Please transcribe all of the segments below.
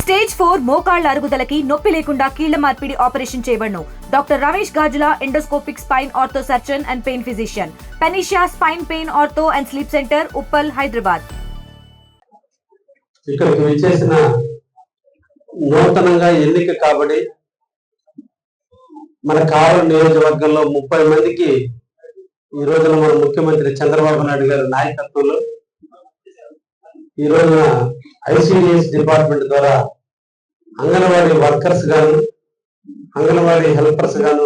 Stage 4 మోకాళ్ల అరుగుదలకి నొప్పి లేకుండా కీళ్ల మార్పిడి ఆపరేషన్ చేయబడును. Doctor Ramesh Gajula, endoscopic spine ortho surgeon and pain physician, Panacea spine pain ortho and sleep centre, Uppal, Hyderabad. ఇక్కడికి విచ్చేసిన నూతనంగా ఎన్నిక కాబడి మన కావలి నియోజకవర్గంలో 30 మందికి ఈ రోజున మన ముఖ్యమంత్రి చంద్రబాబు నాయుడు గారి నాయకత్వంలో ఈ రోజున ఐసిడిఎస్ డిపార్ట్మెంట్ ద్వారా అంగన్వాడీ వర్కర్స్ గాను, అంగన్వాడీ హెల్పర్స్ గాను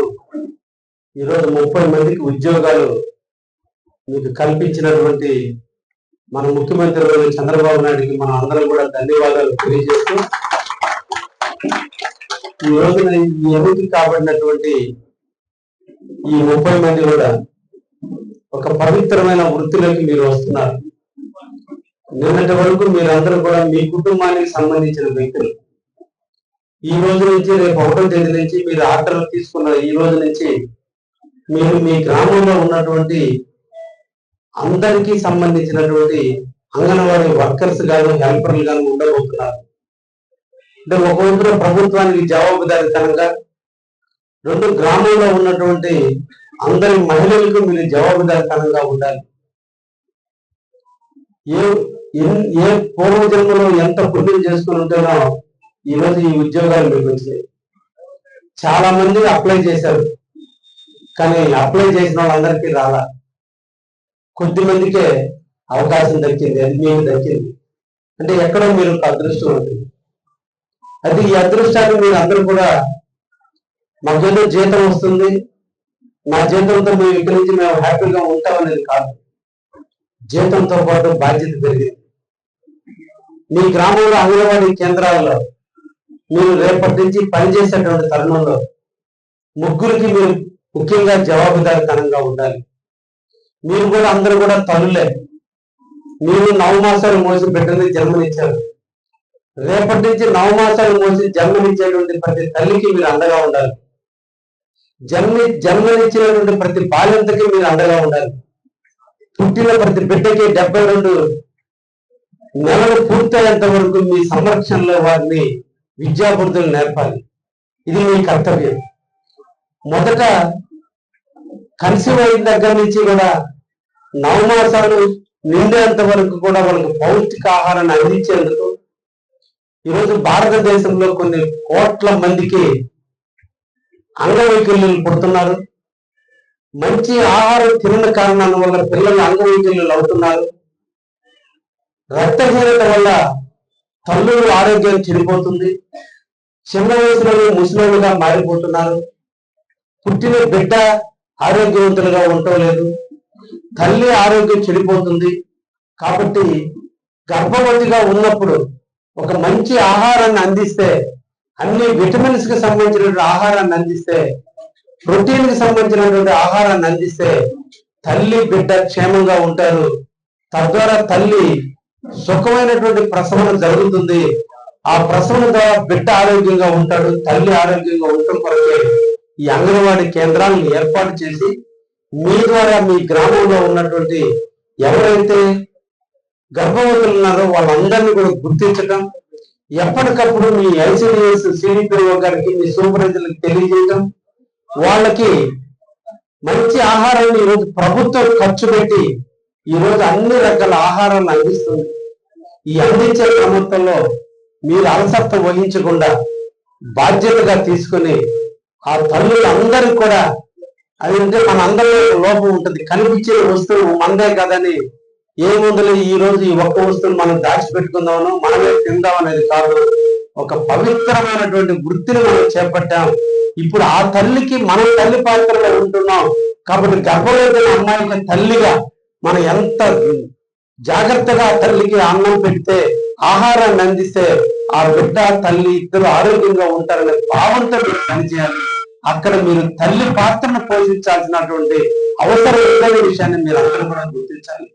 ఈరోజు 30 మందికి ఉద్యోగాలు మీకు కల్పించినటువంటి మన ముఖ్యమంత్రి చంద్రబాబు నాయుడికి మనం అందరం కూడా ధన్యవాదాలు తెలియజేస్తూ, ఈ రోజున ఈ ఎన్నిక కాబడినటువంటి ఈ 30 మంది కూడా ఒక పవిత్రమైన వృత్తిలోకి మీరు వస్తున్నారు. నిన్నటి వరకు మీరందరూ కూడా మీ కుటుంబానికి సంబంధించిన వ్యక్తులు. ఈ రోజు నుంచి రేపు 1వ తేదీ నుంచి మీరు ఆర్డర్లు తీసుకున్న ఈ రోజు నుంచి మీరు మీ గ్రామంలో ఉన్నటువంటి అందరికీ సంబంధించినటువంటి అంగన్వాడీ వర్కర్స్ గాను, హెల్పర్లు గాను ఉండబోతున్నారు. అంటే ఒకవైపున ప్రభుత్వానికి జవాబుదారీతనంగా, 2 గ్రామంలో ఉన్నటువంటి అందరి మహిళలకు మీరు జవాబుదారీతనంగా ఉండాలి. ఏ పూర్వజన్మలో ఎంత పుణ్యం చేసుకుని ఉంటేనో ఈరోజు ఈ ఉద్యోగాలు మీకు వచ్చినాయి. చాలా మంది అప్లై చేశారు, కానీ అప్లై చేసిన వాళ్ళందరికీ రాలా. కొద్ది మందికే అవకాశం దక్కింది, అది మీకు దక్కింది. అంటే ఎక్కడో మీరు ఒక అదృష్టం ఉంటుంది. అది ఈ అదృష్టాన్ని మీరు అందరూ కూడా మాకేదో జీతం వస్తుంది, నా జీతంతో మేము ఇక్కడి నుంచి మేము హ్యాపీగా ఉంటామనేది కాదు. జీతంతో పాటు బాధ్యత పెరిగింది. మీ గ్రామంలో అంగన్వాడీ కేంద్రాల్లో మీరు రేపటి నుంచి పనిచేసేటువంటి తరుణంలో ముగ్గురికి మీరు ముఖ్యంగా జవాబుదారీతనంగా ఉండాలి. మీరు కూడా అందరూ కూడా తల్లులే. మీరు 9 మాసాలు మోసి బిడ్డని జన్మనిచ్చారు. రేపటి నుంచి 9 మాసాలు మోసి జన్మనిచ్చేటువంటి ప్రతి తల్లికి మీరు అండగా ఉండాలి. జన్మనిచ్చినటువంటి ప్రతి బాలింతకి మీరు అండగా ఉండాలి. పుట్టిన ప్రతి బిడ్డకి 72 నెలలు పూర్తయ్యేంత వరకు మీ సంరక్షణలో వారిని విద్యాబుద్ధులు నేర్పాలి. ఇది మీ కర్తవ్యం. మొదట కన్సీవ్ అయిన దగ్గర నుంచి కూడా 9 మాసాలు నిండేంత వరకు కూడా వాళ్ళకి పౌష్టికాహారాన్ని అందించేందుకు ఈరోజు భారతదేశంలో కొన్ని కోట్ల మందికి అంగవైకల్యులు పుడుతున్నారు. మంచి ఆహారం తినని కారణాల వల్ల పిల్లలు అంగవైకల్యులు అవుతున్నారు. రక్తహీనత వల్ల తల్లులు ఆరోగ్యం చెడిపోతుంది. చిన్న వయసులో ముసలిగా మారిపోతున్నారు. పుట్టిన బిడ్డ ఆరోగ్యవంతులుగా ఉండటం లేదు. తల్లి ఆరోగ్యం చెడిపోతుంది. కాబట్టి గర్భవతిగా ఉన్నప్పుడు ఒక మంచి ఆహారాన్ని అందిస్తే, అన్ని విటమిన్స్ కి సంబంధించినటువంటి ఆహారాన్ని అందిస్తే, ప్రోటీన్ కి సంబంధించినటువంటి ఆహారాన్ని అందిస్తే తల్లి బిడ్డ క్షేమంగా ఉంటారు. తద్వారా తల్లి సుఖమైనటువంటి ప్రసవన జరుగుతుంది. ఆ ప్రసవన ద్వారా బిడ్డ ఆరోగ్యంగా ఉంటాడు. తల్లి ఆరోగ్యంగా ఉండటం కొరకే ఈ అంగన్వాడీ కేంద్రాలను ఏర్పాటు చేసి మీ ద్వారా మీ గ్రామంలో ఉన్నటువంటి ఎవరైతే గర్భవతులు ఉన్నారో వాళ్ళందరినీ కూడా గుర్తించడం, ఎప్పటికప్పుడు మీ ఐసిడిఎస్ సిడిపిఓ గారికి, మీ సూపర్వైజర్లకు తెలియజేయడం, వాళ్ళకి మంచి ఆహారాన్ని ఈరోజు ప్రభుత్వం ఖర్చు పెట్టి ఈరోజు అన్ని రకాల ఆహారాలను అందిస్తుంది. ఈ అందించే క్రమంలో మీరు అలసత్త వహించకుండా బాధ్యతగా తీసుకుని ఆ తల్లులందరూ కూడా, అది అంటే మన అందరిలో లోపం ఉంటుంది. కనిపించే వస్తువు మనదే కదని ఏముందులో ఈ రోజు ఈ ఒక్క వస్తువును మనం దాచిపెట్టుకుందామను, మనమే తిందాం అనేది కాదు. ఒక పవిత్రమైనటువంటి వృత్తిని మనం చేపట్టాం. ఇప్పుడు ఆ తల్లికి మనం తల్లి పాత్రలో ఉంటున్నాం. కాబట్టి గర్భవతి అమ్మాయికి తల్లిగా మనం ఎంత జాగ్రత్తగా తల్లికి అన్నం పెడితే, ఆహారాన్ని అందిస్తే ఆ బిడ్డ తల్లి ఇద్దరు ఆరోగ్యంగా ఉంటారనే భావంతో మీరు పనిచేయాలి. అక్కడ మీరు తల్లి పాత్రను పోషించాల్సినటువంటి అవసరం ఉందనే విషయాన్ని మీరు అందరూ కూడా గుర్తించాలి.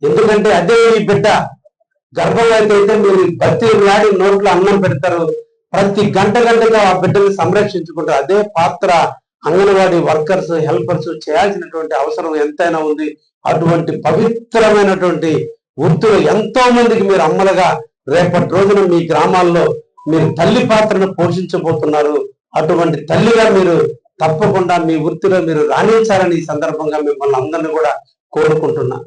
ఎందుకంటే అదే మీ బిడ్డ గర్భవతి అయితే మీరు బతి నాడి నోట్లో అన్నం పెడతారు. ప్రతి గంటగా ఆ బిడ్డని సంరక్షించుకుంటారు. అదే పాత్ర అంగన్వాడీ వర్కర్స్, హెల్పర్స్ చేయాల్సినటువంటి అవసరం ఎంతైనా ఉంది. అటువంటి పవిత్రమైనటువంటి వృత్తులు ఎంతో మందికి మీరు అమ్మలుగా రేపటి రోజున మీ గ్రామాల్లో మీరు తల్లి పాత్రను పోషించబోతున్నారు. అటువంటి తల్లిగా మీరు తప్పకుండా మీ వృత్తిలో మీరు రాణించాలని ఈ సందర్భంగా మిమ్మల్ని అందరినీ కూడా కోరుకుంటున్నా.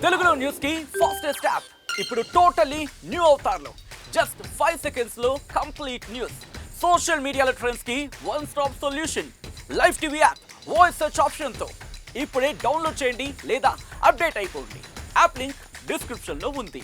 తెలుగులో న్యూస్ కి ఫాస్టెస్ట్ యాప్ ఇప్పుడు టోటల్లీ న్యూ అవతార్లో జస్ట్ 5 సెకండ్స్ లో కంప్లీట్ న్యూస్. సోషల్ మీడియాలో ట్రెండ్స్ కి one stop solution. Live TV app voice search option తో ఇప్పుడే డౌన్లోడ్ చేయండి లేదా అప్డేట్ అయిపోండి. యాప్ లింక్ డిస్క్రిప్షన్ లో ఉంది.